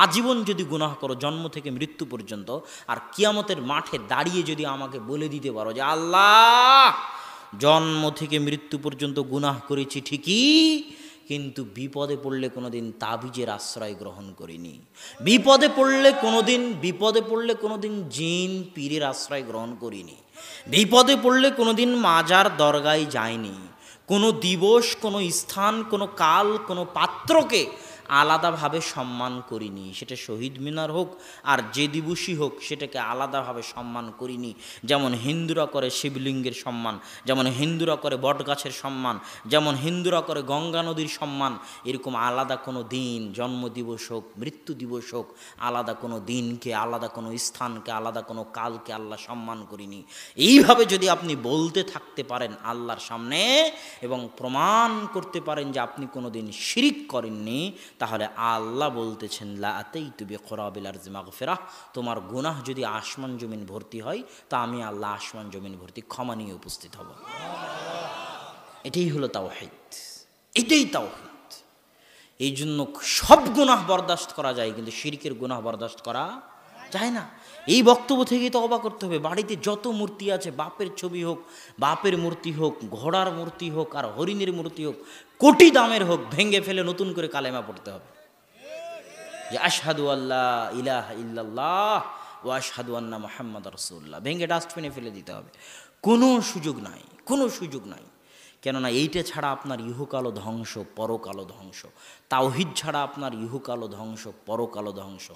আজীবন যদি গুনাহ করো জন্ম থেকে মৃত্যু পর্যন্ত, আর কিয়ামতের মাঠে দাঁড়িয়ে যদি আমাকে বলে দিতে পারো যে আল্লাহ জন্ম থেকে মৃত্যু পর্যন্ত গুনাহ করেছি ঠিকই, কিন্তু বিপদে পড়লে কোনোদিন তাবিজের আশ্রয় গ্রহণ করিনি, বিপদে পড়লে কোনোদিন জিন পীরের আশ্রয় গ্রহণ করিনি, বিপদে পড়লে কোনোদিন মাজার দরগায় যায়নি, কোনো দিবস, কোনো স্থান, কোনো কাল, কোনো পাত্রকে আলাদাভাবে সম্মান করিনি, সেটা শহীদ মিনার হোক আর যে দিবসই হোক সেটাকে আলাদাভাবে সম্মান করিনি। যেমন হিন্দুরা করে শিবলিঙ্গের সম্মান, যেমন হিন্দুরা করে বটগাছের সম্মান, যেমন হিন্দুরা করে গঙ্গা নদীর সম্মান, এরকম আলাদা কোনো দিন, জন্মদিবস হোক, মৃত্যু দিবস হোক, আলাদা কোনো দিনকে, আলাদা কোনো স্থানকে, আলাদা কোনো কালকে আল্লাহ সম্মান করিনি। এইভাবে যদি আপনি বলতে থাকতে পারেন আল্লাহর সামনে এবং প্রমাণ করতে পারেন যে আপনি কোনো দিন শিরিক করেননি, তাহলে আল্লাহ বলতেছেন লা আতাইতু বিকরাবিল আরজি মাগফিরাহ, তোমার গুনাহ যদি আসমান জমিন ভর্তি হয় তা আমি আল্লাহ আসমান জমিন ভর্তি ক্ষমা নিয়ে উপস্থিত হব। এটাই হলো তাওহীদ, এটাই তাওহীদ। এই জন্য সব গুনাহ বরদাস্ত করা যায়, কিন্তু শিরকের গুনাহ বরদাস্ত করা যায় না। এই বক্তব্য থেকেই তওবা করতে হবে। বাড়িতে যত মূর্তি আছে, বাপের ছবি হোক, বাপের মূর্তি হোক, ঘোড়ার মূর্তি হোক আর হরিণের মূর্তি হোক, কোটি দামের হোক, ভেঙে ফেলে নতুন করে কালেমা পড়তে হবে যে আশহাদু আল্লা ইলাহা ইল্লাল্লাহ ওয়া আশহাদু আন্না মুহাম্মাদুর রাসূলুল্লাহ, ভেঙে ডাস্টবিনে ফেলে দিতে হবে। কোনো সুযোগ নাই, কোনো সুযোগ নাই। কেননা এইটা ছাড়া আপনার ইহকালও ধ্বংস, পরকালও ধ্বংস। তাওহীদ ছাড়া আপনার ইহকালও ধ্বংস, পরকালও ধ্বংস।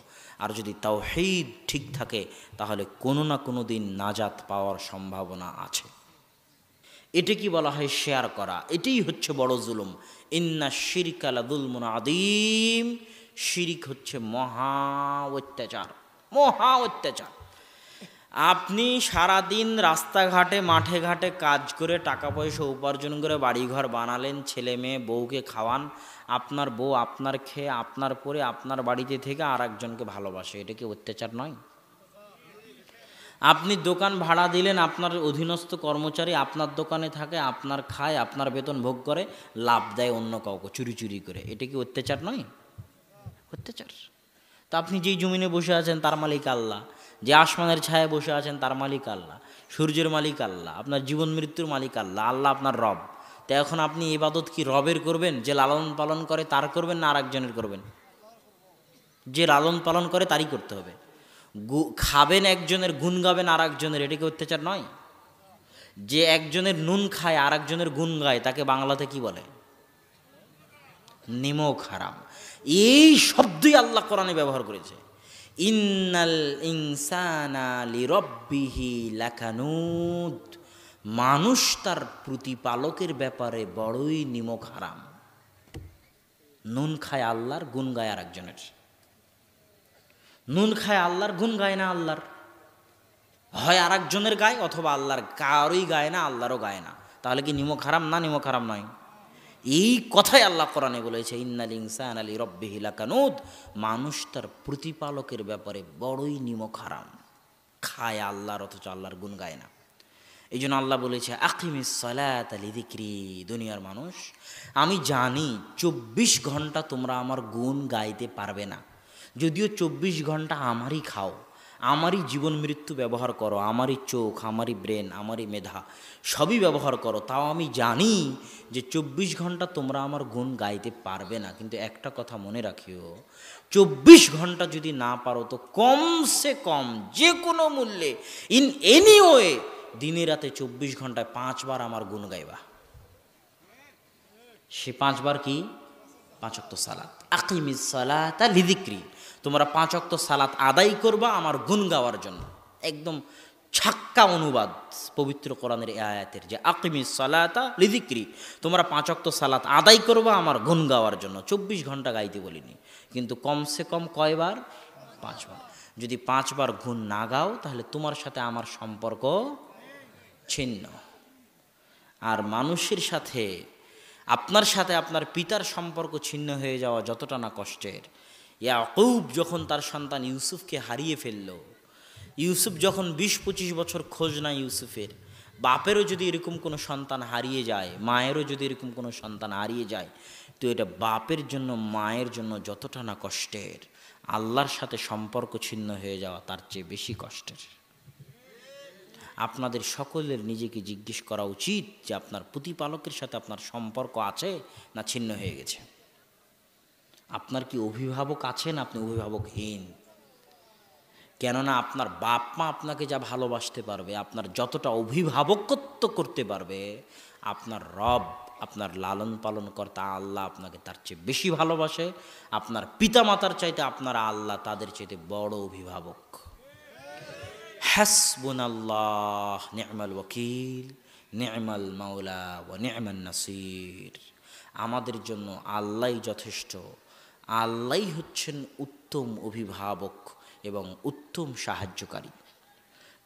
আর যদি তাওহীদ ঠিক থাকে তাহলে কোনো না কোনো দিন নাজাত পাওয়ার সম্ভাবনা আছে। এটা কি বলা হয় শেয়ার করা, এটাই হচ্ছে বড় জুলুম। ইন্না শিরকা লাযুলমুন আযীম, শিরিক হচ্ছে মহা অত্যাচার, মহা অত্যাচার। আপনি সারাদিন রাস্তাঘাটে মাঠে ঘাটে কাজ করে টাকা পয়সা উপার্জন করে বাড়িঘর বানালেন, ছেলে মেয়ে বউকে খাওয়ান, আপনার বউ আপনার খেয়ে আপনার পরে আপনার বাড়িতে থেকে আর একজনকে ভালোবাসে, এটা কি অত্যাচার নয়? আপনি দোকান ভাড়া দিলেন, আপনার অধীনস্থ কর্মচারী আপনার দোকানে থাকে, আপনার খায়, আপনার বেতন ভোগ করে, লাভ দেয় অন্য কাউকে চুরি চুরি করে, এটা কি অত্যাচার নয়? অত্যাচার। তো আপনি যেই জমিনে বসে আছেন তার মালিক আল্লাহ, যে আসমানের ছায়ায় বসে আছেন তার মালিক আল্লাহ, সূর্যের মালিক আল্লাহ, আপনার জীবন মৃত্যুর মালিক আল্লাহ, আল্লাহ আপনার রব। তো এখন আপনি ইবাদত কি রবের করবেন, যে লালন পালন করে তার করবেন, না আর একজনের করবেন? যে লালন পালন করে তারই করতে হবে। খাবেন একজনের, গুণ গাবেন আর একজনের, এটা কি অত্যাচার নয়? যে একজনের নুন খায় আর একজনের গুণ গায় তাকে বাংলাতে কি বলে? নিমক হারাম। এই শব্দই আল্লাহ কোরআনে ব্যবহার করেছে। ইন্নাল ইনসানা লিরাব্বিহি লাকানুদ, মানুষ তার প্রতিপালকের ব্যাপারে বড়ই নিমক হারাম। নুন খায় আল্লাহর, গুণ গায় আর একজনের। নুন খায় আল্লাহর, গুণ গায় না আল্লাহর। হয় আর একজনের গায় অথবা আল্লাহর কারোই গায় না, আল্লাহরও গায় না। তাহলে কি নিমক হারাম না নিমক হারাম নয়? এই কথাই আল্লাহ কোরআনে বলেছে, ইন্নাল ইনসানা লিরাব্বিহি লাকানুদ, মানুষ তার প্রতিপালকের ব্যাপারে বড়ই নিমক হারাম। খায় আল্লাহর অথচ আল্লাহর গুণ গায় না। এই জন্য আল্লাহ বলেছে আকিমিস সালাতা লিযিকরি, দুনিয়ার মানুষ আমি জানি 24 ঘন্টা তোমরা আমার গুণ গাইতে পারবে না, যদিও 24 ঘন্টা আমারই খাও, আমারই জীবন মৃত্যু ব্যবহার করো, আমারই চোখ, আমারই ব্রেন, আমারই মেধা সবই ব্যবহার করো, তাও আমি জানি যে 24 ঘন্টা তোমরা আমার গুণ গাইতে পারবে না। কিন্তু একটা কথা মনে রাখিও, 24 ঘন্টা যদি না পারো তো কমসে কম যে কোনো মূল্যে, ইন এনি ওয়ে, দিনে রাতে 24 ঘন্টায় 5 বার আমার গুণ গাইবা। সে 5 বার কি? 5 ওয়াক্ত সালাত। আকিমিস সালাতা লিযিকরি, তোমরা 5 ওয়াক্ত সালাত আদায় করবা আমার গুণ গাওয়ার জন্য। একদম ছাক্কা অনুবাদ পবিত্র কোরআনের এই আয়াতের, যে আকিমিস সালাতা লিযিকরি, তোমরা 5 ওয়াক্ত সালাত আদায় করবা আমার গুণ গাওয়ার জন্য। 24 ঘন্টা গাইতে বলিনি, কিন্তু কমসে কম কয়বার? 5 বার। যদি 5 বার গুণ না গাও তাহলে তোমার সাথে আমার সম্পর্ক ছিন্ন। আর মানুষের সাথে, আপনার সাথে আপনার পিতার সম্পর্ক ছিন্ন হয়ে যাওয়া যতটা না কষ্টের, ইয়াকুব যখন তার সন্তান ইউসুফকে হারিয়ে ফেলল, ইউসুফ যখন 20-25 বছর খোঁজ নাই ইউসুফের, বাপেরও যদি এরকম কোনো সন্তান হারিয়ে যায়, মায়েরও যদি এরকম কোনো সন্তান হারিয়ে যায়, তো এটা বাপের জন্য মায়ের জন্য যতটা না কষ্টের, আল্লাহর সাথে সম্পর্ক ছিন্ন হয়ে যাওয়া তার চেয়ে বেশি কষ্টের। আপনাদের সকলের নিজেকে জিজ্ঞেস করা উচিত যে আপনার প্রতিপালকের সাথে আপনার সম্পর্ক আছে না ছিন্ন হয়ে গেছে। আপনার কি অভিভাবক আছেন, আপনি অভিভাবকহীন? কেননা আপনার বাপ মা আপনাকে যা ভালোবাসতে পারবে, আপনার যতটা অভিভাবকত্ব করতে পারবে, আপনার রব, আপনার লালন পালন কর্তা আল্লাহ আপনাকে তার চেয়ে বেশি ভালোবাসে। আপনার পিতা মাতার চাইতে আপনার আল্লাহ তাদের চাইতে বড় অভিভাবক। হাসবুনাল্লাহ নি'মাল ওয়াকিল নি'মাল মাওলা ওয়া নি'মান নাসির। আমাদের জন্য আল্লাহই যথেষ্ট, আল্লাহই হচ্ছেন উত্তম অভিভাবক এবং উত্তম সাহায্যকারী।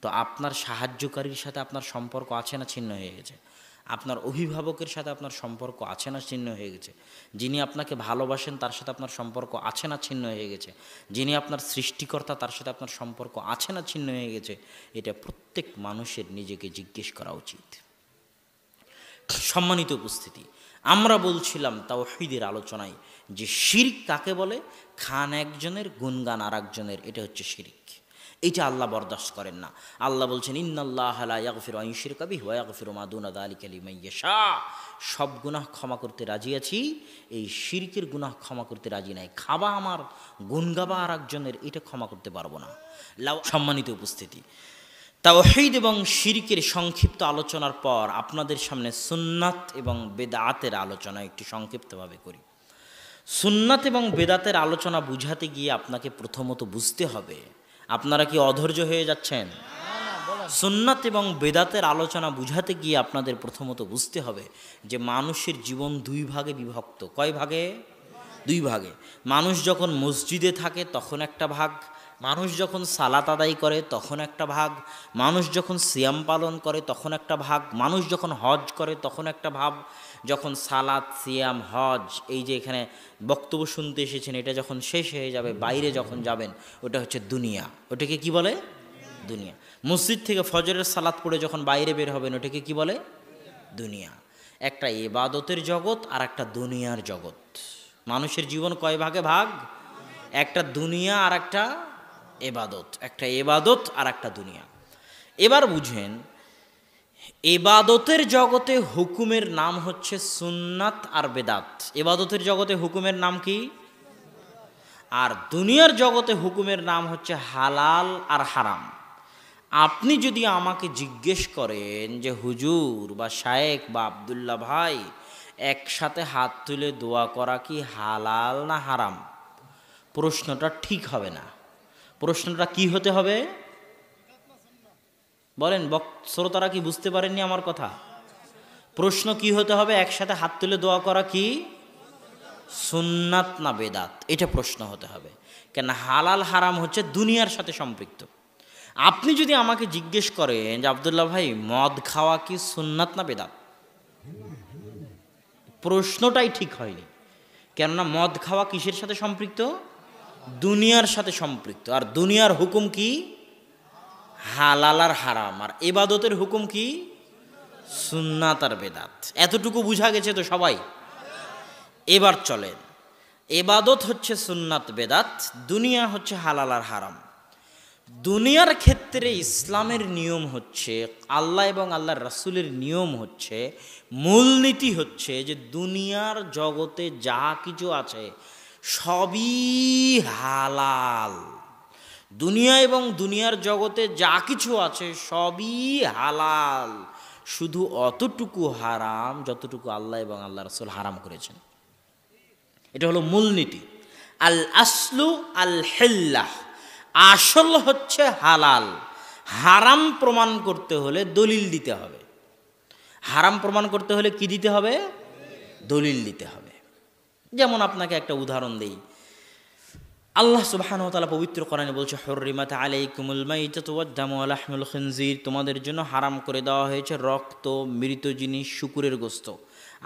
তো আপনার সাহায্যকারীর সাথে আপনার সম্পর্ক আছে না ছিন্ন হয়ে গেছে? আপনার অভিভাবকের সাথে আপনার সম্পর্ক আছে না ছিন্ন হয়ে গেছে? যিনি আপনাকে ভালোবাসেন তার সাথে আপনার সম্পর্ক আছে না ছিন্ন হয়ে গেছে? যিনি আপনার সৃষ্টিকর্তা তার সাথে আপনার সম্পর্ক আছে না ছিন্ন হয়ে গেছে? এটা প্রত্যেক মানুষের নিজেকে জিজ্ঞেস করা উচিত। সম্মানিত উপস্থিতি, আমরা বলছিলাম তাওহীদের আলোচনায় যে শিরক কাকে বলে? খান একজনের, গুনগান আর একজনের, এটা হচ্ছে শিরক। এটা আল্লাহ বরদাস্ত করেন না। আল্লাহ বলছেন ইন্নাল্লাহা লা ইয়াগফিরু আন ইউশরিকা বিহি ওয়া ইয়াগফিরু মা দুনা যালিকা লিমান ইয়াশা। সব গুনাহ ক্ষমা করতে রাজি আছি, এই শিরকের গুনাহ ক্ষমা করতে রাজি নাই। খাবা আমার, গুন গাবা আর একজনের, এটা ক্ষমা করতে পারবো না। সম্মানিত উপস্থিতি, তাওহীদ এবং শিরকের সংক্ষিপ্ত আলোচনার পর আপনাদের সামনে সুন্নাত এবং বেদাতের আলোচনা একটু সংক্ষিপ্তভাবে করি। সুন্নাত এবং বেদাতের আলোচনা বুঝাতে গিয়ে আপনাকে প্রথমত বুঝতে হবে, আপনারা কি অধৈর্য হয়ে যাচ্ছেন? সুন্নাত এবং বেদাতের আলোচনা বুঝাতে গিয়ে আপনাদের প্রথমত বুঝতে হবে যে মানুষের জীবন দুই ভাগে বিভক্ত। কয় ভাগে? দুই ভাগে। মানুষ যখন মসজিদে থাকে তখন একটা ভাগ, মানুষ যখন সালাত আদায় করে তখন একটা ভাগ, মানুষ যখন সিয়াম পালন করে তখন একটা ভাগ, মানুষ যখন হজ করে তখন একটা ভাব। যখন সালাত, সিয়াম, হজ, এই যে এখানে বক্তব্য শুনতে এসেছেন, এটা যখন শেষ হয়ে যাবে, বাইরে যখন যাবেন, ওটা হচ্ছে দুনিয়া। ওটাকে কি বলে? দুনিয়া। মসজিদ থেকে ফজরের সালাত পড়ে যখন বাইরে বের হবেন, ওটাকে কি বলে? দুনিয়া। একটা ইবাদতের জগৎ আর একটা দুনিয়ার জগৎ। মানুষের জীবন কয় ভাগে ভাগ? একটা দুনিয়া আর একটা এবাদত, একটা এবাদত আর একটা দুনিয়া। এবার বুঝেন, এবাদতের জগতে হুকুমের নাম হচ্ছে সুন্নাত আর বেদাত। এবাদতের জগতে হুকুমের নাম কি? আর দুনিয়ার জগতে হুকুমের নাম হচ্ছে হালাল আর হারাম। আপনি যদি আমাকে জিজ্ঞেস করেন যে হুজুর বা শায়েখ বা আব্দুল্লাহ ভাই, একসাথে হাত তুলে দোয়া করা কি হালাল না হারাম? প্রশ্নটা ঠিক হবে না। প্রশ্নটা কি হতে হবে বলেন? শ্রোতারা কি বুঝতে পারেননি আমার কথা? প্রশ্ন কি হতে হবে? একসাথে হাত তুলে দোয়া করা কি সুন্নাত না বেদাত? এটা প্রশ্ন হতে হবে। কেন? হালাল হারাম হচ্ছে দুনিয়ার সাথে সম্পৃক্ত। আপনি যদি আমাকে জিজ্ঞেস করেন যে আব্দুল্লাহ ভাই, মদ খাওয়া কি সুন্নাত না বেদাত, প্রশ্নটাই ঠিক হয়নি। কেননা মদ খাওয়া কিসের সাথে সম্পৃক্ত? দুনিয়ার সাথে সম্পৃক্ত। আর দুনিয়ার হুকুম কি? হালাল আর হারাম। আর ইবাদতের হুকুম কি? সুন্নাত আর বেদাত। এতটুকু বুঝা গেছে তো সবাই? এবার চলেন, ইবাদত হচ্ছে সুন্নাত বেদাত, দুনিয়া হচ্ছে হালাল আর হারাম। দুনিয়ার ক্ষেত্রে ইসলামের নিয়ম হচ্ছে, আল্লাহ এবং আল্লাহর রাসূলের নিয়ম হচ্ছে, মূলনীতি হচ্ছে যে দুনিয়ার জগতে যা কিছু আছে সবই হালাল। দুনিয়া এবং দুনিয়ার জগতে যা কিছু আছে সবই হালাল, শুধু অতটুকু হারাম যতটুকু আল্লাহ এবং আল্লাহ রাসূল হারাম করেছেন। এটা হলো মূলনীতি। আল আসলু আল হিল্লাহ, আসল হচ্ছে হালাল। হারাম প্রমাণ করতে হলে দলিল দিতে হবে। হারাম প্রমাণ করতে হলে কি দিতে হবে? দলিল দিতে হবে। যেমন আপনাকে একটা উদাহরণ দেই। আল্লাহ সুবহানাহু ওয়া তাআলা পবিত্র কোরআনে বলছে, হুররিমাত আলাইকুমুল মাইতাতু ওয়াদ-দামু ওয়া লাহমুল খিনজির, তোমাদের জন্য হারাম করে দেওয়া হয়েছে রক্ত, মৃত জিনিস, শূকরের গোশত।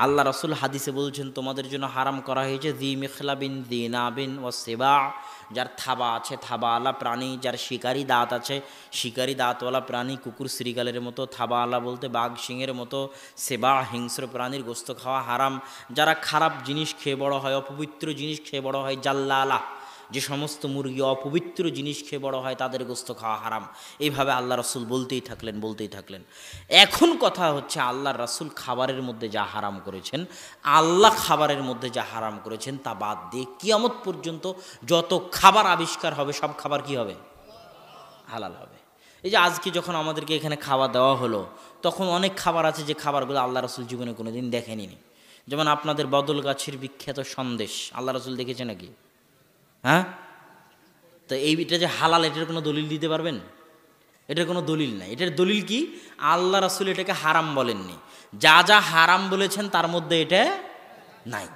আল্লাহ রাসূল হাদিসে বলছেন, তোমাদের জন্য হারাম করা হয়েছে যী মিখলাবিন, যী নাবিন ওয়া সিবা, যার থাবা আছে, থাবাওয়ালা প্রাণী, যার শিকারি দাঁত আছে, শিকারি দাঁতওয়ালা প্রাণী, কুকুর শ্রীগালের মতো, থাবাওয়ালা বলতে বাঘ সিংহের মতো, সেবা হিংস্র প্রাণীর গোশত খাওয়া হারাম। যারা খারাপ জিনিস খেয়ে বড় হয়, অপবিত্র জিনিস খেয়ে বড় হয়, জাল্লালা, যে সমস্ত মুরগি অপবিত্র জিনিস খেয়ে বড় হয় তাদের গোস্ত খাওয়া হারাম। এইভাবে আল্লাহ রাসূল বলতেই থাকলেন। এখন কথা হচ্ছে আল্লাহর রাসূল খাবারের মধ্যে যা হারাম করেছেন, আল্লাহ খাবারের মধ্যে যা হারাম করেছেন তা বাদ দিয়ে কিয়ামত পর্যন্ত যত খাবার আবিষ্কার হবে সব খাবার কি হবে? হালাল হবে। এই যে আজকে যখন আমাদেরকে এখানে খাওয়া দেওয়া হলো, তখন অনেক খাবার আছে যে খাবারগুলো আল্লাহ রাসূল জীবনে কোনো দিন দেখেনি। যেমন আপনাদের বদল গাছের বিখ্যাত সন্দেশ, আল্লাহ রাসূল দেখেছে নাকি? হ্যাঁ, তো এইটা যে হালাল, এটার কোনো দলিল দিতে পারবেন? এটার কোনো দলিল নাই। এটার দলিল কি? আল্লাহ রাসূল এটাকে হারাম বলেননি, যা যা হারাম বলেছেন তার মধ্যে এটা নাই।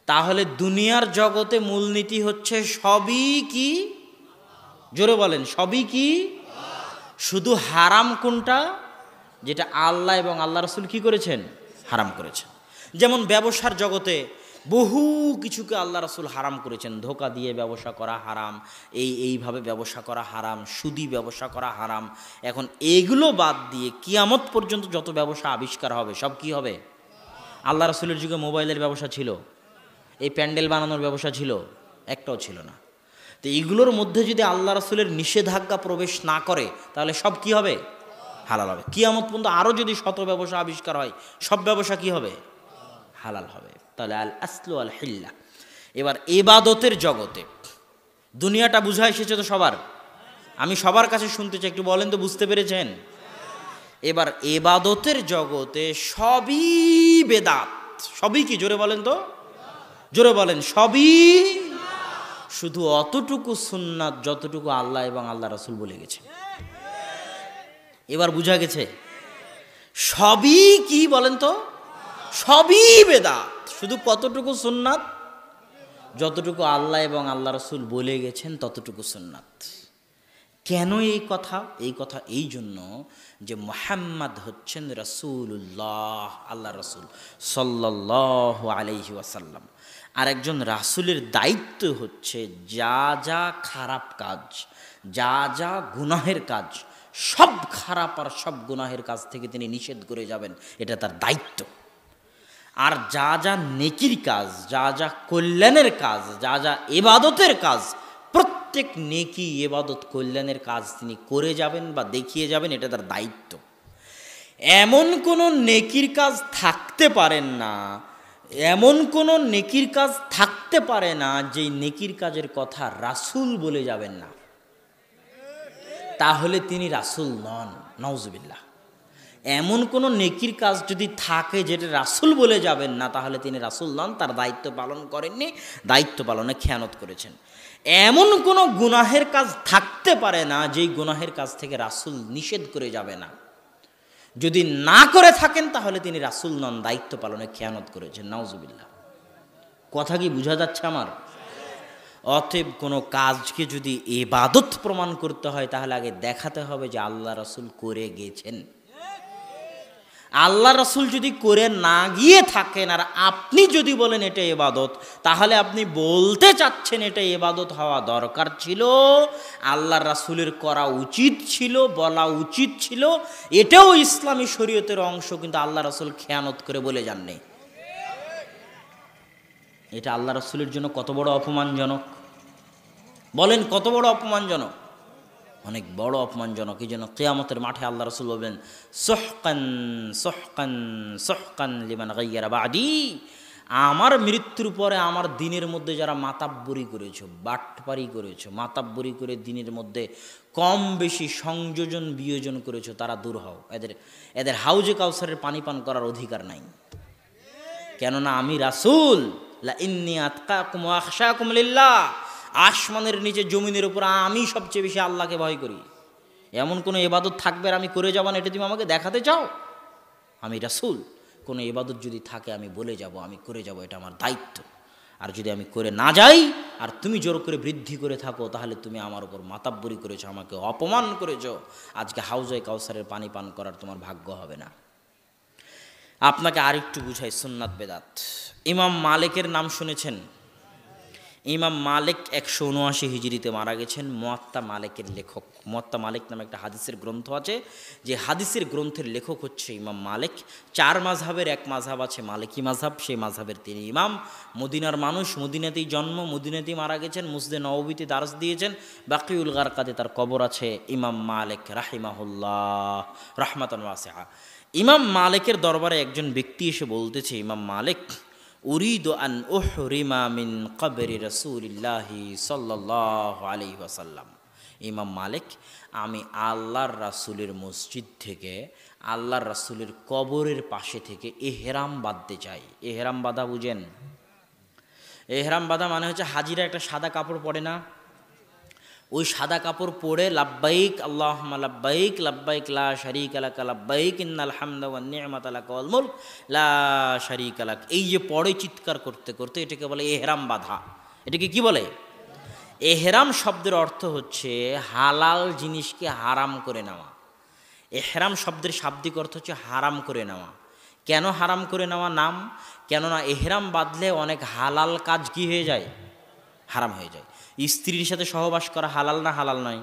তাহলে দুনিয়ার জগতে মূলনীতি হচ্ছে সবই কি? জোরে বলেন, সবই কি? শুধু হারাম কোনটা? যেটা আল্লাহ এবং আল্লাহ রাসূল কি করেছেন? হারাম করেছেন। যেমন ব্যবসার জগতে বহু কিছুকে আল্লাহ রাসূল হারাম করেছেন। ধোঁকা দিয়ে ব্যবসা করা হারাম, এইভাবে ব্যবসা করা হারাম, সুদি ব্যবসা করা হারাম। এখন এগুলো বাদ দিয়ে কিয়ামত পর্যন্ত যত ব্যবসা আবিষ্কার হবে সব কি হবে? আল্লাহ রাসূলের যুগে মোবাইলের ব্যবসা ছিল, এই প্যান্ডেল বানানোর ব্যবসা ছিল? একটাও ছিল না। তো এইগুলোর মধ্যে যদি আল্লাহ রাসূলের নিষেধাজ্ঞা প্রবেশ না করে তাহলে সব কি হবে? হালাল হবে। কিয়ামত পর্যন্ত আরও যদি শত ব্যবসা আবিষ্কার হয় সব ব্যবসা কি হবে? হালাল হবে। তাহলে আল আসলু আল হিল্লা। এবার ইবাদতের জগতে দুনিয়াটা বুঝা এসেছে তো সবার? আমি সবার কাছে শুনতে চাই, একটু বলেন তো বুঝতে পেরেছেন? এবার ইবাদতের জগতে সবই বেদাত। সবই কি? জোরে বলেন তো, জোরে বলেন, সবই। শুধু অতটুকু সুন্নাত যতটুকু আল্লাহ এবং আল্লাহ রাসূল বলে গেছে। এবার বুঝা গেছে সবই কি? বলেন তো, সবই বেদাত। শুধু কতটুকু সুন্নাত? যতটুকু আল্লাহ এবং আল্লাহ রাসূল বলে গেছেন ততটুকু সুন্নাত। কেন এই কথা? এই কথা এই জন্য যে মুহাম্মদ হচ্ছেন রাসূলুল্লাহ, আল্লাহ রাসূল সাল্লাল্লাহু আলাইহি ওয়াসাল্লাম। আর একজন রাসূলের দায়িত্ব হচ্ছে যা যা খারাপ কাজ, যা যা গুনাহের কাজ, সব খারাপ আর সব গুনাহের কাজ থেকে তিনি নিষেধ করে যাবেন, এটা তার দায়িত্ব। আর যা যা নেকির কাজ, যা যা কল্যাণের কাজ, যা যা ইবাদতের কাজ, প্রত্যেক নেকি ইবাদত কল্যাণের কাজ তিনি করে যাবেন বা দেখিয়ে যাবেন, এটা তার দায়িত্ব। এমন কোনো নেকির কাজ থাকতে পারেন না, এমন কোনো নেকির কাজ থাকতে পারে না যেই নেকির কাজের কথা রাসূল বলে যাবেন না, তাহলে তিনি রাসূল নন। নাউজুবিল্লাহ। এমন কোনো নেকির কাজ যদি থাকে যেটা রাসূল বলে যাবেন না, তাহলে তিনি রাসূল নন, তার দায়িত্ব পালন করেননি, দায়িত্ব পালনে খেয়ানত করেছেন। এমন কোনো গুনাহের কাজ থাকতে পারে না যেই গুনাহের কাজ থেকে রাসূল নিষেধ করে যাবে না। যদি না করে থাকেন তাহলে তিনি রাসূল নন, দায়িত্ব পালনে খেয়ানত করেছেন। নাউজুবিল্লাহ। কথা কি বোঝা যাচ্ছে আমার? অতএব কোনো কাজকে যদি ইবাদত প্রমাণ করতে হয় তাহলে আগে দেখাতে হবে যে আল্লাহ রাসূল করে গেছেন। আল্লাহ রাসূল যদি করে না গিয়ে থাকেন আর আপনি যদি বলেন এটা ইবাদত, তাহলে আপনি বলতে চাচ্ছেন এটা ইবাদত হওয়া দরকার ছিল, আল্লাহ রাসূলের করা উচিত ছিল, বলা উচিত ছিল, এটাও ইসলামী শরীয়তের অংশ, কিন্তু আল্লাহ রাসূল খেয়ানত করে বলে যাননি। এটা আল্লাহ রাসূলের জন্য কত বড় অপমানজনক বলেন, কত বড় অপমানজনক? অনেক বড় অপমানজনক। এই জন্য কিয়ামতের মাঠে আল্লাহ রাসূল বলবেন, সুহকান সুহকান সুহকান লিমান গায়্যারা বাদি। আমার মৃত্যুর পরে আমার দিনের মধ্যে যারা মাতাব্বরি করেছো, বাটপারি করেছো, মাতাব্বরি করে দিনের মধ্যে কম বেশি সংযোজন বিয়োজন করেছো, তারা দূর হও। এদের হাউজে কাউসারের পানি পান করার অধিকার নাই। কেননা আমি রাসূল, লা ইন্নী আতকাকুম ওয়া আখশাকুম লিল্লাহ, আসমানের নিচে জমিনের উপর আমি সবচেয়ে বেশি আল্লাহকে ভয় করি। এমন কোনো ইবাদত থাকবে আর আমি করে যাব না, এটা তুমি আমাকে দেখাতে চাও? আমি রাসূল, কোনো ইবাদত যদি থাকে আমি বলে যাব, আমি করে যাব, এটা আমার দায়িত্ব। আর যদি আমি করে না যাই আর তুমি জোর করে বৃদ্ধি করে থাকো, তাহলে তুমি আমার উপর মাতাব্বরি করেছো, আমাকে অপমান করেছো। আজকে হাউজে কাউসারের পানি পান করার তোমার ভাগ্য হবে না। আপনাকে আরেকটু বুঝাই সুন্নাত বেদাত। ইমাম মালিকের নাম শুনেছেন? ইমাম মালিক 179 হিজরিতে মারা গেছেন। মুয়াত্তা মালিকের লেখক। মুয়াত্তা মালিক নামে একটা হাদিসের গ্রন্থ আছে, যে হাদিসের গ্রন্থের লেখক হচ্ছে ইমাম মালিক। 4 মাযহাবের এক মাযহাব আছে মালিকি মাযহাব, সেই মাযহাবের তিনি ইমাম। মদিনার মানুষ, মদিনাতেই জন্ম, মদিনাতেই মারা গেছেন। মসজিদে নববীতে দারস দিয়েছেন। বাকিউল গারকাতে তার কবর আছে। ইমাম মালিক রাহিমাহুল্লাহ রাহমাতান ওয়াসিআ। ইমাম মালিকের দরবারে একজন ব্যক্তি এসে বলতেছে, ইমাম মালিক, উরিদু আন উহরিমা মিন কবরি রাসূলিল্লাহি সাল্লাল্লাহু আলাইহি ওয়াসাল্লাম। ইমাম মালিক, আমি আল্লাহর রাসূলের মসজিদ থেকে, আল্লাহর রাসূলের কবরের পাশে থেকে ইহরাম বাঁধতে চাই। ইহরাম বাঁধা বুঝেন? ইহরাম বাঁধা মানে হচ্ছে হাজিরা একটা সাদা কাপড় পরে না, ওই সাদা কাপড় পরে লাব্বাইক আল্লাহুম্মা লাব্বাইক লাব্বাইক লা শারীকা লাক লাব্বাইক ইন্নাল হামদা ওয়ান নি'মাতা লাক ওয়াল মুলক লা শারীকা লাক, এই যে পরে চিৎকার করতে করতে, এটাকে বলে ইহরাম বাঁধা। এটাকে কি বলে? ইহরাম শব্দের অর্থ হচ্ছে হালাল জিনিসকে হারাম করে নেওয়া। ইহরাম শব্দের শাব্দিক অর্থ হচ্ছে হারাম করে নেওয়া। কেন হারাম করে নেওয়া নাম? কেননা ইহরাম বাঁধলে অনেক হালাল কাজ কি হয়ে যায়? হারাম হয়ে যায়। স্ত্রীর সাথে সহবাস করা হালাল না হালাল নয়?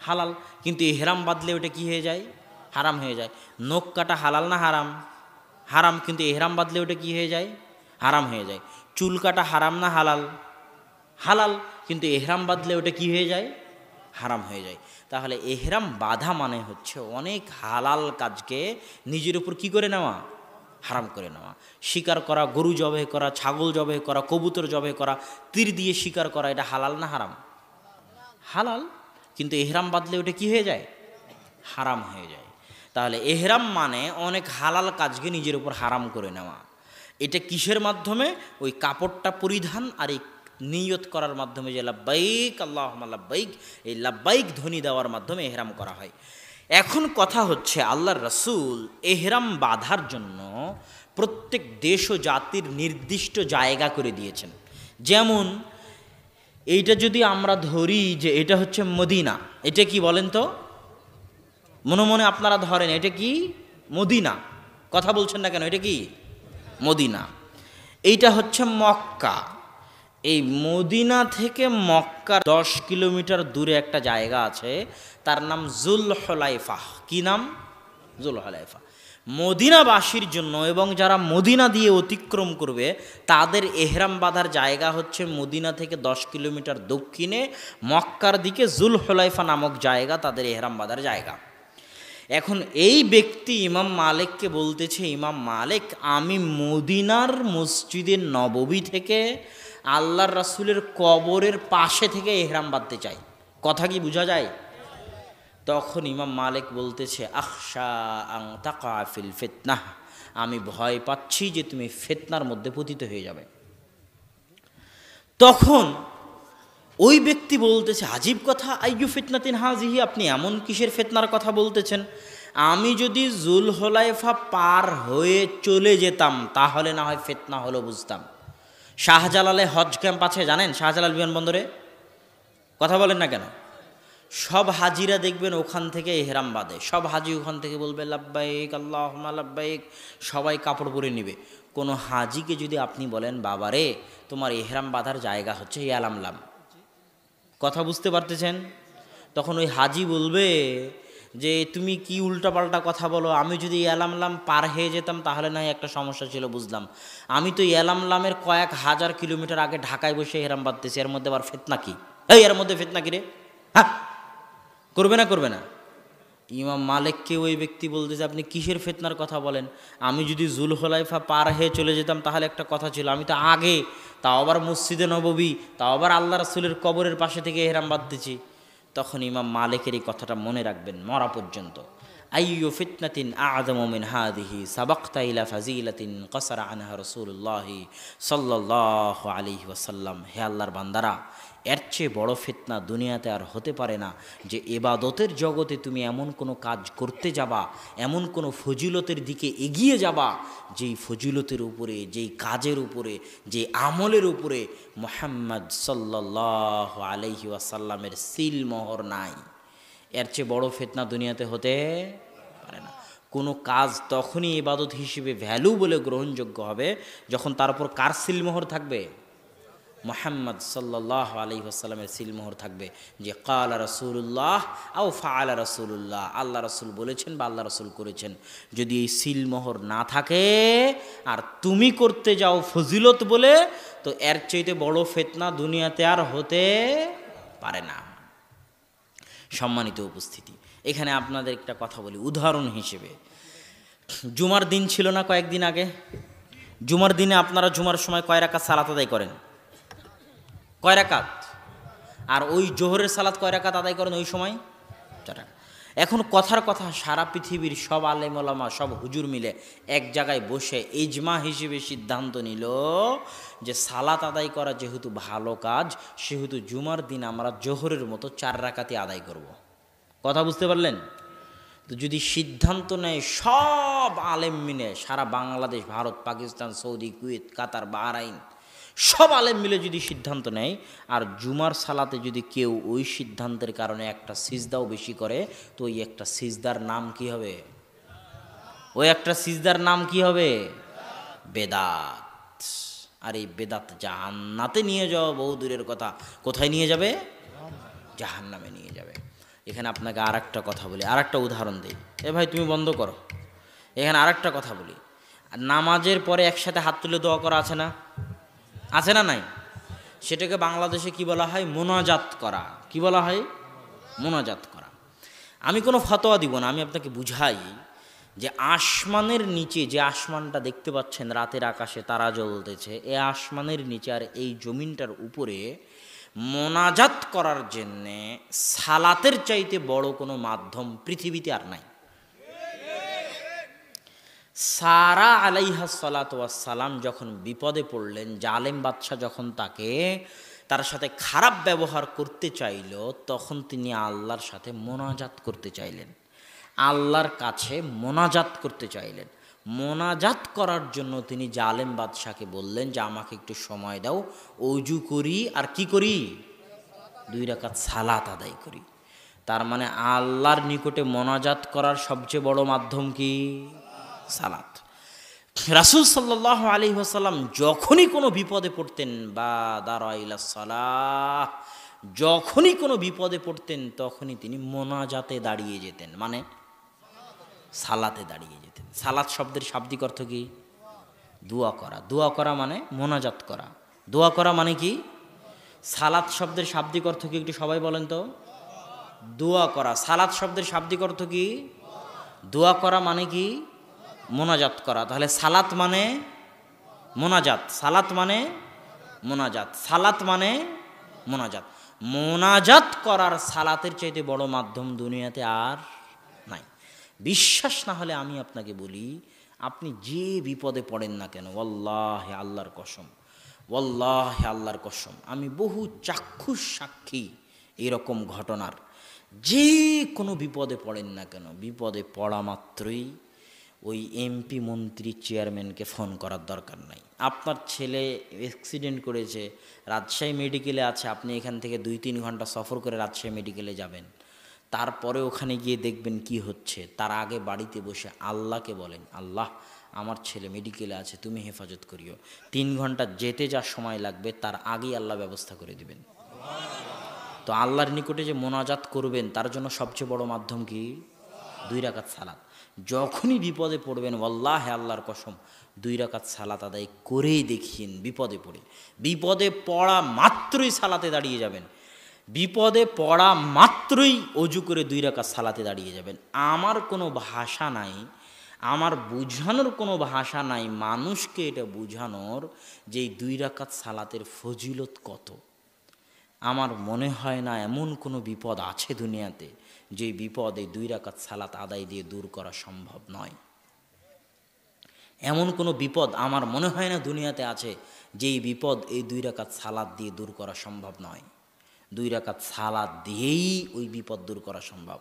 হালাল। কিন্তু ইহরাম বাঁধলে ওটা কি হয়ে যায়? হারাম হয়ে যায়। নখ কাটা হালাল না হারাম? হারাম। কিন্তু ইহরাম বাঁধলে ওটা কি হয়ে যায়? হারাম হয়ে যায়। চুল কাটা হারাম না হালাল? হালাল। কিন্তু ইহরাম বাঁধলে ওটা কি হয়ে যায়? হারাম হয়ে যায়। তাহলে ইহরাম বাঁধা মানে হচ্ছে অনেক হালাল কাজকে নিজের উপর কি করে নেওয়া? হারাম করে নেওয়া। শিকার করা, গরু জবাই করা, ছাগল জবাই করা, কবুতর জবাই করা, তীর দিয়ে শিকার করা, এটা হালাল না হারাম? হালাল। কিন্তু ইহরাম বাঁধলে ওটা কি হয়ে যায়? হারাম হয়ে যায়। তাহলে ইহরাম মানে অনেক হালাল কাজকে নিজের উপর হারাম করে নেওয়া। এটা কিসের মাধ্যমে? ওই কাপড়টা পরিধান আর এই নিয়ত করার মাধ্যমে, যে লাব্বাইক আল্লাহুম্মা লাব্বাইক, এই লাব্বাইক ধ্বনি দেওয়ার মাধ্যমে ইহরাম করা হয়। এখন কথা হচ্ছে, আল্লাহর রাসূল ইহরাম বাঁধার জন্য প্রত্যেক দেশ ও জাতির নির্দিষ্ট জায়গা করে দিয়েছেন। যেমন এইটা যদি আমরা ধরি যে এটা হচ্ছে মদিনা, এটা কি বলেন তো? মনে মনে আপনারা ধরেন এটা কি? মদিনা। কথা বলছেন না কেন? এটা কি? মদিনা। এইটা হচ্ছে মক্কা। এই মদিনা থেকে মক্কা 10 কিলোমিটার দূরে একটা জায়গা আছে, তার নাম জুলহুলাইফা। কি নাম? জুলহুলাইফা। মদিনাবাসীর জন্য এবং যারা মদিনা দিয়ে অতিক্রম করবে তাদের ইহরাম বাঁধার জায়গা হচ্ছে মদিনা থেকে 10 কিলোমিটার দক্ষিণে মক্কার দিকে জুলহুলাইফা নামক জায়গা তাদের ইহরাম বাঁধার জায়গা। এখন এই ব্যক্তি ইমাম মালিককে বলতেছে, ইমাম মালিক, আমি মদিনার মসজিদে নববী থেকে আল্লাহর রাসূলের কবরের পাশে থেকে ইহরাম বাঁধতে চাই। কথা কি বোঝা যায়? তখন ইমাম মালিক বলতেছে, আখশা আন তাকা ফিল ফিতনাহ, আমি ভয় পাচ্ছি যে তুমি ফিতনার মধ্যে পতিত হয়ে যাবে। তখন ওই ব্যক্তি বলতেছে, আজীব কথা, আইয়ু ফিতনাতিন হাজিহি, আপনি এমন কিসের ফিতনার কথা বলতেছেন? আমি যদি জুলহুলাইফা পার হয়ে চলে যেতাম তাহলে না হয় ফিতনা হলো বুঝতাম। শাহজালালে হজ ক্যাম্প আছে জানেন? শাহজালাল বিমানবন্দরে। কথা বলেন না কেন? সব হাজিরা দেখবেন ওখান থেকে ইহরাম বাঁধে। সব হাজি ওখান থেকে বলবে লাব্বাইক আল্লাহুম্মা লাব্বাইক, সবাই কাপড় পরে নেবে। কোনো হাজিকে যদি আপনি বলেন, বাবারে তোমার ইহরাম বাঁধার জায়গা হচ্ছে ইয়ালামলাম, কথা বুঝতে পারতেছেন? তখন ওই হাজি বলবে যে তুমি কি উল্টাপাল্টা কথা বলো, আমি যদি ইয়ালামলাম পার হয়ে যেতাম তাহলে না একটা সমস্যা ছিল বুঝলাম, আমি তো ইয়ালামলামের কয়েক হাজার কিলোমিটার আগে ঢাকায় বসে ইহরাম বাঁধতেছি, এর মধ্যে আবার ফিতনা কি? এই এর মধ্যে ফিতনা কি রে? হ্যাঁ, করবে না করবে না? ইমাম মালিককে ওই ব্যক্তি বলতেছে, আপনি কিসের ফিতনার কথা বলেন? আমি যদি জুলহুলাইফা পার হয়ে চলে যেতাম তাহলে একটা কথা ছিল, আমি তো আগে, তাও আবার মসজিদে নববী, তাও আবার আল্লাহ রাসূলের কবরের পাশে থেকে ইহরাম বাঁধতেছি। তখন ইমাম মালিকের এই কথাটা মনে রাখবেন মরা পর্যন্ত। আইয়ু ফিতনাতিন আ'যামু মিন হাযিহি সাবাকতা ইলা ফাজিলাতিন কাসারা আনহা রাসূলুল্লাহি সাল্লাল্লাহু আলাইহি ওয়াসাল্লাম। হে আল্লাহর বান্দারা, এর চেয়ে বড় ফিতনা দুনিয়াতে আর হতে পারে না যে ইবাদতের জগতে তুমি এমন কোনো কাজ করতে যাবা, এমন কোনো ফজিলতের দিকে এগিয়ে যাবা, যেই ফজিলতের উপরে, যেই কাজের উপরে, যে আমলের উপরে মুহাম্মদ সাল্লাল্লাহু আলাইহি ওয়াসাল্লামের সিল মোহর নাই। এর চেয়ে বড় ফিতনা দুনিয়াতে হতে পারে না। কোনো কাজ তখনই ইবাদত হিসেবে ভ্যালু বলে গ্রহণযোগ্য হবে যখন তার উপর কার সিল মোহর থাকবে? মুহাম্মদ সাল্লাল্লাহু আলাইহি ওয়াসাল্লামের সিলমোহর থাকবে যে ক্বালা রাসূলুল্লাহ আও ফাআলা রাসূলুল্লাহ, আল্লাহ রাসূল বলেছেন বা আল্লাহ রাসূল করেছেন। যদি এই সিলমোহর না থাকে আর তুমি করতে যাও ফজিলত বলে, তো এর চাইতে বড় ফিতনা দুনিয়াতে আর হতে পারে না। সম্মানিত উপস্থিতি, এখানে আপনাদের একটা কথা বলি উদাহরণ হিসেবে। জুমার দিন ছিল না কয়েকদিন আগে? জুমার দিনে আপনারা জুমার সময় কয় রাকাত সালাত আদায় করেন? কয় রাকাত? আর ওই জোহরের সালাত কয় রাকাত আদায় করেন ওই সময়? 4 রাকাত। এখন কথার কথা, সারা পৃথিবীর সব আলেম ওলামা, সব হুজুর মিলে এক জায়গায় বসে ইজমা হিসেবে সিদ্ধান্ত নিল যে সালাত আদায় করা যেহেতু ভালো কাজ, সেহেতু জুমার দিন আমরা জোহরের মতো 4 রাকাতই আদায় করব। কথা বুঝতে পারলেন? তো যদি সিদ্ধান্ত নেয় সব আলেম মিলে, সারা বাংলাদেশ, ভারত, পাকিস্তান, সৌদি, কুয়েত, কাতার, বাহরাইন, সব আলেম মিলে যদি সিদ্ধান্ত নেয়, আর জুমার সালাতে যদি কেউ ওই সিদ্ধান্তের কারণে একটা সিজদাও বেশি করে, তো ওই একটা সিজদার নাম কি হবে? ওই একটা সিজদার নাম কি হবে? বেদাত। আর এই বেদাত জাহান্নাতে নিয়ে যাওয়া বহু দূরের কথা, কোথায় নিয়ে যাবে? জাহান্নামে নিয়ে যাবে। এখানে আপনাকে আর একটা কথা বলি, আর একটা উদাহরণ দিই। এ ভাই তুমি বন্ধ করো। এখানে আর একটা কথা বলি, নামাজের পরে একসাথে হাত তুলে দোয়া করা আছে না? আছে না নাই? সেটাকে বাংলাদেশে কি বলা হয়? মোনাজাত করা। কি বলা হয়? মোনাজাত করা। আমি কোনো ফতোয়া দিব না, আমি আপনাকে বুঝাই যে আসমানের নিচে, যে আসমানটা দেখতে পাচ্ছেন রাতের আকাশে তারা জ্বলতেছে, এই আসমানের নিচে আর এই জমিনটার উপরে মোনাজাত করার জন্যে সালাতের চাইতে বড় কোনো মাধ্যম পৃথিবীতে আর নাই। সারা আলাইহা সালাতু ওয়াসসালাম যখন বিপদে পড়লেন, জালেম বাদশাহ যখন তার সাথে খারাপ ব্যবহার করতে চাইল, তখন তিনি আল্লাহর সাথে মোনাজাত করতে চাইলেন, আল্লাহর কাছে মোনাজাত করতে চাইলেন। মোনাজাত করার জন্য তিনি জালেম বাদশাকে বললেন যে আমাকে একটু সময় দাও, অজু করি আর কি করি? 2 রাকাত সালাত আদায় করি। তার মানে আল্লাহর নিকটে মোনাজাত করার সবচেয়ে বড় মাধ্যম কি? সালাত। রাসূল সাল্লাল্লাহু আলাইহি ওয়াসাল্লাম যখনই কোনো বিপদে পড়তেন, বা দারাইলা সালাহ, যখনই কোনো বিপদে পড়তেন তখনই তিনি মোনাজাতে দাঁড়িয়ে যেতেন, মানে সালাতে দাঁড়িয়ে যেতেন। সালাত শব্দের শাব্দিক অর্থ কি? দোয়া করা। দোয়া করা মানে মোনাজাত করা। দোয়া করা মানে কি? সালাত শব্দের শাব্দিক অর্থ কি একটু সবাই বলেন তো? দোয়া করা। সালাত শব্দের শাব্দিক অর্থ কি? দোয়া করা মানে কি? মোনাজাত করা। তাহলে সালাত মানে মোনাজাত, সালাত মানে মোনাজাত, সালাত মানে মোনাজাত। মোনাজাত করার সালাতের চাইতে বড় মাধ্যম দুনিয়াতে আর নাই। বিশ্বাস না হলে আমি আপনাকে বলি, আপনি যে বিপদে পড়েন না কেন, ওয়াল্লাহি আল্লাহর কসম, ওয়াল্লাহি আল্লাহর কসম, আমি বহু চাক্ষুষ সাক্ষী এরকম ঘটনার। যে কোনো বিপদে পড়েন না কেন, বিপদে পড়া মাত্রই ওই এমপি, মন্ত্রী, চেয়ারম্যানকে ফোন করার দরকার নাই। আপনার ছেলে অ্যাক্সিডেন্ট করেছে, রাজশাহী মেডিকেলে আছে, আপনি এখান থেকে 2-3 ঘন্টা সফর করে রাজশাহী মেডিকেলে যাবেন, তারপরে ওখানে গিয়ে দেখবেন কি হচ্ছে। তার আগে বাড়িতে বসে আল্লাহকে বলেন, আল্লাহ আমার ছেলে মেডিকেলে আছে, তুমি হেফাজত করিও। 3 ঘন্টা যেতে যা সময় লাগবে তার আগেই আল্লাহ ব্যবস্থা করে দিবেন। তো আল্লাহর নিকটে যে মোনাজাত করবেন, তার জন্য সবচেয়ে বড় মাধ্যম কি? 2 রাকাত সালাত। যখনই বিপদে পড়বেন, ওয়াল্লাহি আল্লাহর কসম, 2 রাকাত সালাত আদায় করেই দেখিন। বিপদে পড়ে, বিপদে পড়া মাত্রই সালাতে দাঁড়িয়ে যাবেন, বিপদে পড়া মাত্রই অজু করে 2 রাকাত সালাতে দাঁড়িয়ে যাবেন। আমার কোনো ভাষা নাই, আমার বুঝানোর কোনো ভাষা নাই মানুষকে এটা বুঝানোর যে এই 2 রাকাত সালাতের ফজিলত কত। আমার মনে হয় না এমন কোনো বিপদ আছে দুনিয়াতে যে বিপদ এই 2 রাকাত সালাত আদায় দিয়ে দূর করা সম্ভব নয়। এমন কোনো বিপদ আমার মনে হয় না দুনিয়াতে আছে যেই বিপদ এই 2 রাকাত সালাত দিয়ে দূর করা সম্ভব নয়। 2 রাকাত সালাত দিয়েই ওই বিপদ দূর করা সম্ভব।